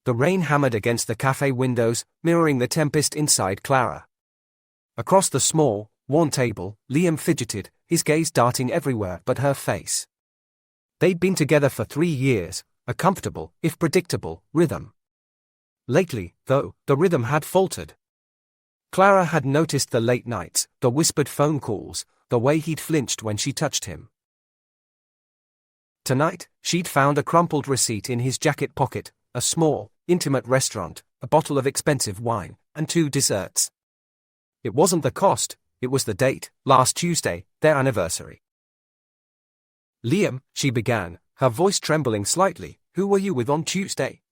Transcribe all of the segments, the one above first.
The rain hammered against the cafe windows, mirroring the tempest inside Clara. Across the small, worn table, Liam fidgeted, his gaze darting everywhere but her face. They'd been together for 3 years, a comfortable, if predictable, rhythm. Lately, though, the rhythm had faltered. Clara had noticed the late nights, the whispered phone calls, the way he'd flinched when she touched him. Tonight, she'd found a crumpled receipt in his jacket pocket, a small, intimate restaurant, a bottle of expensive wine, and 2 desserts. It wasn't the cost, it was the date, last Tuesday, their anniversary. "Liam," she began, her voice trembling slightly, "who were you with on Tuesday?"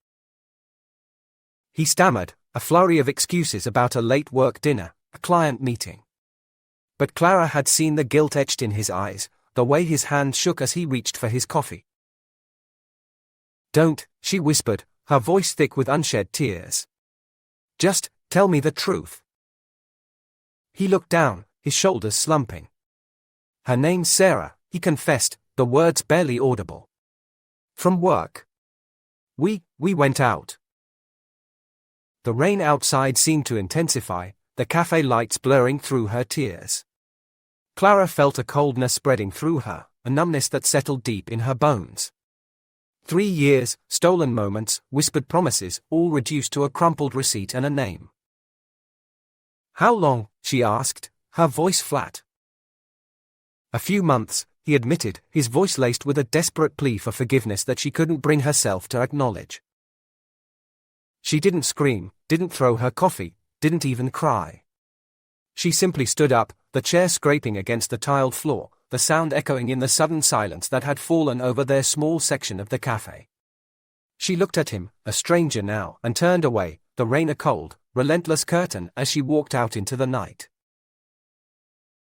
He stammered, a flurry of excuses about a late work dinner, a client meeting. But Clara had seen the guilt etched in his eyes, the way his hand shook as he reached for his coffee. "Don't," she whispered, her voice thick with unshed tears. "Just, tell me the truth." He looked down, his shoulders slumping. "Her name's Sarah," he confessed, the words barely audible. "From work. We went out." The rain outside seemed to intensify, the cafe lights blurring through her tears. Clara felt a coldness spreading through her, a numbness that settled deep in her bones. 3 years, stolen moments, whispered promises, all reduced to a crumpled receipt and a name. "How long?" she asked, her voice flat. "A few months," he admitted, his voice laced with a desperate plea for forgiveness that she couldn't bring herself to acknowledge. She didn't scream, didn't throw her coffee, didn't even cry. She simply stood up, the chair scraping against the tiled floor, the sound echoing in the sudden silence that had fallen over their small section of the cafe. She looked at him, a stranger now, and turned away, the rain a cold, relentless curtain as she walked out into the night.